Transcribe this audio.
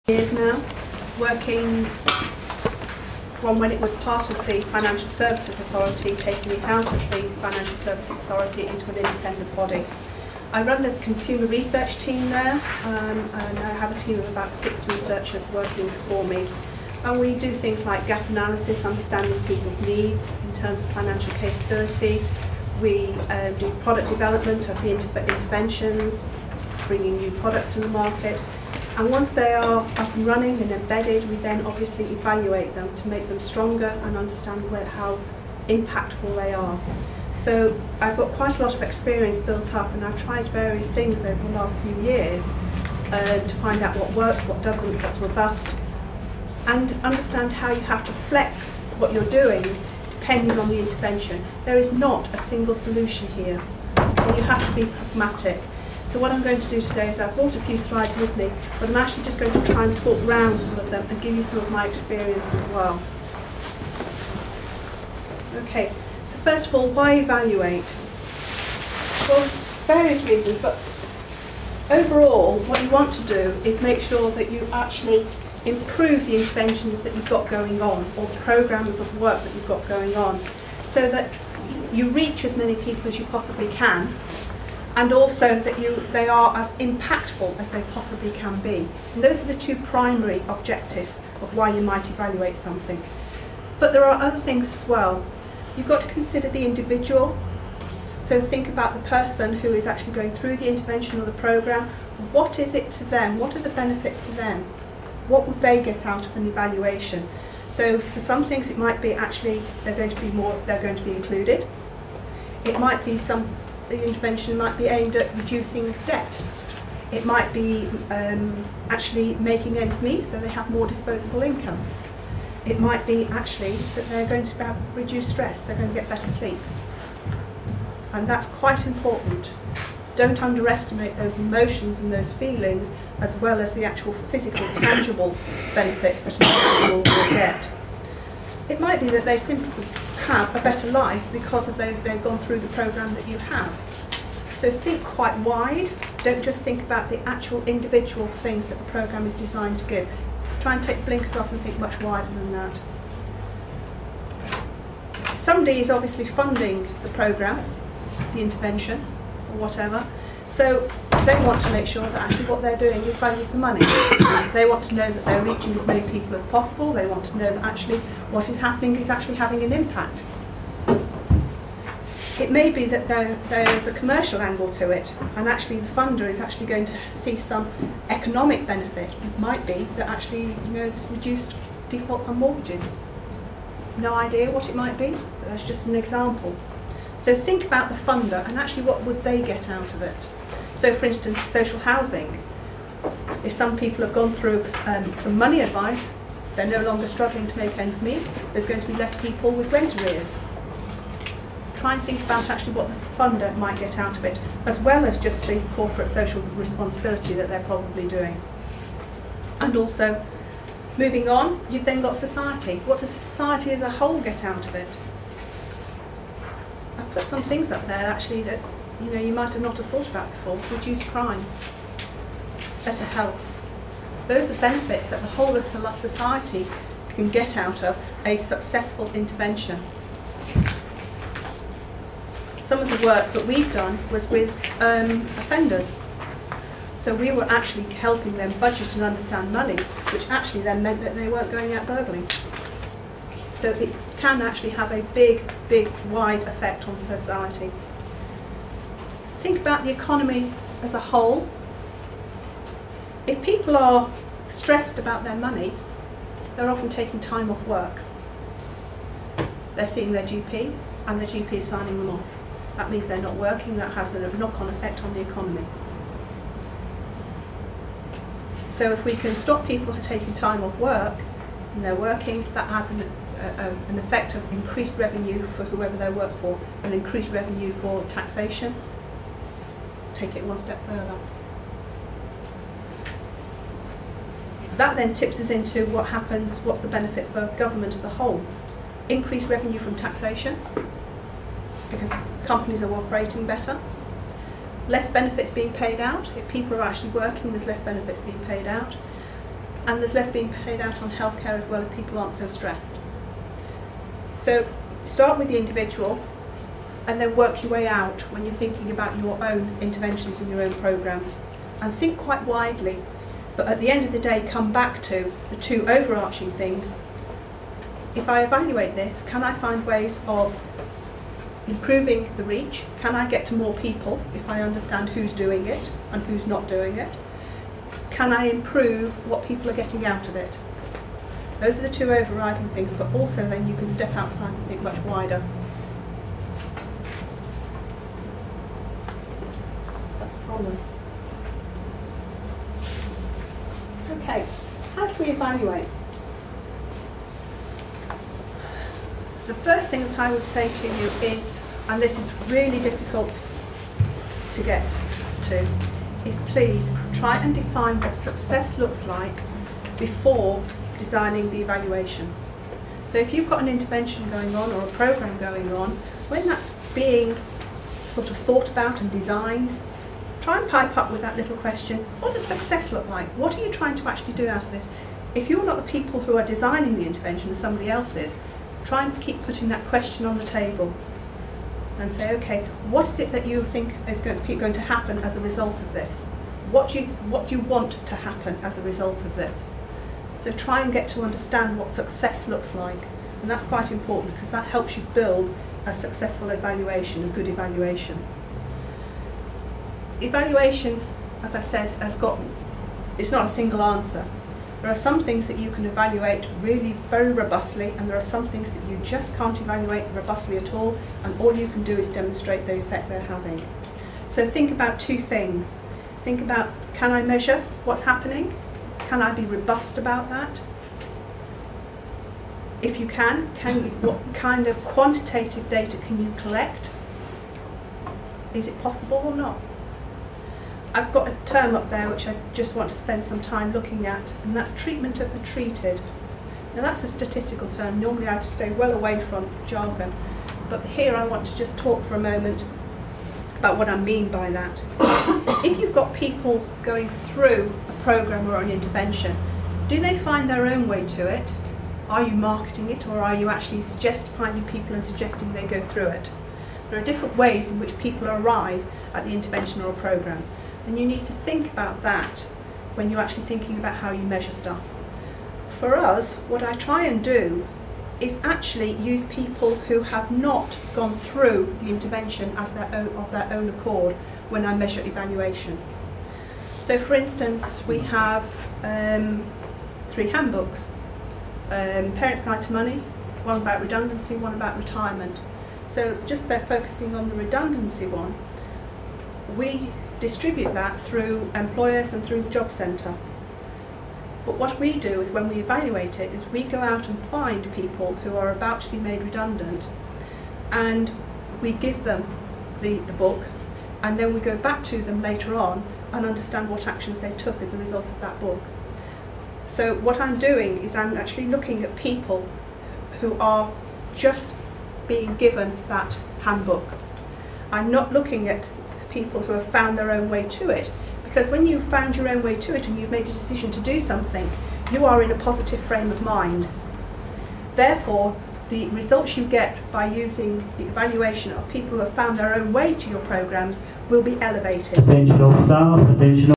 Years now, working from when it was part of the Financial Services Authority, taking it out of the Financial Services Authority into an independent body. I run the consumer research team there, and I have a team of about 6 researchers working for me. And we do things like gap analysis, understanding people's needs in terms of financial capability. We do product development of the interventions, bringing new products to the market. And once they are up and running and embedded, we then obviously evaluate them to make them stronger and understand how impactful they are. So I've got quite a lot of experience built up, and I've tried various things over the last few years to find out what works, what doesn't, what's robust, and understand how you have to flex what you're doing depending on the intervention. There is not a single solution here, and you have to be pragmatic. So what I'm going to do today is I've brought a few slides with me, but I'm actually just going to try and talk round some of them and give you some of my experience as well. Okay, so first of all, why evaluate? Well, various reasons, but overall what you want to do is make sure that you actually improve the interventions that you've got going on, or the programmes of work that you've got going on, so that you reach as many people as you possibly can, and also that they are as impactful as they possibly can be. And those are the 2 primary objectives of why you might evaluate something. But there are other things as well. You've got to consider the individual. So think about the person who is actually going through the intervention or the programme. What is it to them? What are the benefits to them? What would they get out of an evaluation? So for some things it might be actually they're going to be included. It might be the intervention might be aimed at reducing debt. It might be actually making ends meet so they have more disposable income. It might be actually that they're going to have reduced stress, they're going to get better sleep. And that's quite important. Don't underestimate those emotions and those feelings, as well as the actual physical, tangible benefits that an individual will get. It might be that they simply have a better life because they've gone through the programme that you have. So think quite wide. Don't just think about the actual individual things that the programme is designed to give. Try and take blinkers off and think much wider than that. Somebody is obviously funding the programme, the intervention, or whatever. So they want to make sure that actually what they're doing is value for money. They want to know that they're reaching as many people as possible. They want to know that actually what is happening is actually having an impact. It may be that there's a commercial angle to it, and actually the funder is actually going to see some economic benefit. It might be that actually there's reduced defaults on mortgages. No idea what it might be, but that's just an example. So think about the funder and actually what would they get out of it. So for instance, social housing. If some people have gone through some money advice, they're no longer struggling to make ends meet, there's going to be less people with rent arrears. Try and think about actually what the funder might get out of it, as well as just the corporate social responsibility that they're probably doing. And also, moving on, you've then got society. What does society as a whole get out of it? I've put some things up there actually that you might have not have thought about before. Reduced crime, better health. Those are benefits that the whole of society can get out of a successful intervention. Some of the work that we've done was with offenders. So we were actually helping them budget and understand money, which actually then meant that they weren't going out burgling. So it can actually have a big, wide effect on society. Think about the economy as a whole. If people are stressed about their money, they're often taking time off work. They're seeing their GP, and their GP is signing them off. That means they're not working. That has a knock-on effect on the economy. So if we can stop people taking time off work and they're working, that has an effect of increased revenue for whoever they work for, and increased revenue for taxation. Take it one step further. That then tips us into what happens, what's the benefit for government as a whole. Increased revenue from taxation, because companies are operating better. Less benefits being paid out. If people are actually working, there's less benefits being paid out. and there's less being paid out on healthcare as well if people aren't so stressed. So start with the individual and then work your way out when you're thinking about your own interventions in your own programs, and think quite widely, but at the end of the day come back to the two overarching things. If I evaluate this, can I find ways of improving the reach? Can I get to more people if I understand who's doing it and who's not doing it? Can I improve what people are getting out of it? Those are the two overriding things, but also then you can step outside and think much wider. Okay, how do we evaluate? The first thing that I would say to you is, and this is really difficult to get to, is please try and define what success looks like before designing the evaluation. So if you've got an intervention going on or a program going on, when that's being sort of thought about and designed, try and pipe up with that little question, what does success look like? What are you trying to actually do out of this? If you're not the people who are designing the intervention and somebody else is, try and keep putting that question on the table and say, okay, what is it that you think is going to happen as a result of this? What do you want to happen as a result of this? So try and get to understand what success looks like, and that's quite important because that helps you build a successful evaluation, a good evaluation. Evaluation, as I said, it's not a single answer. There are some things that you can evaluate really very robustly, and there are some things that you just can't evaluate robustly at all, and all you can do is demonstrate the effect they're having. So think about two things. Think about, can I measure what's happening? Can I be robust about that? If you can what kind of quantitative data can you collect? Is it possible or not? I've got a term up there which I just want to spend some time looking at, and that's treatment of the treated. Now that's a statistical term. Normally I stay well away from jargon, but here I want to just talk for a moment about what I mean by that. If you've got people going through a program or an intervention, do they find their own way to it? Are you marketing it, or are you actually finding people and suggesting they go through it? There are different ways in which people arrive at the intervention or a program, and you need to think about that when you're actually thinking about how you measure stuff. For us, what I try and do is actually use people who have not gone through the intervention as of their own accord when I measure evaluation. So for instance, we have 3 handbooks. Parents' Guide to Money, one about redundancy, one about retirement. So just by focusing on the redundancy one, we distribute that through employers and through the job centre. But what we do is, when we evaluate it, is we go out and find people who are about to be made redundant, and we give them the book, and then we go back to them later on and understand what actions they took as a result of that book. So what I'm doing is I'm actually looking at people who are just being given that handbook. I'm not looking at people who have found their own way to it, because when you've found your own way to it and you've made a decision to do something, you are in a positive frame of mind. Therefore, the results you get by using the evaluation of people who have found their own way to your programs will be elevated. Attention all staff, attention.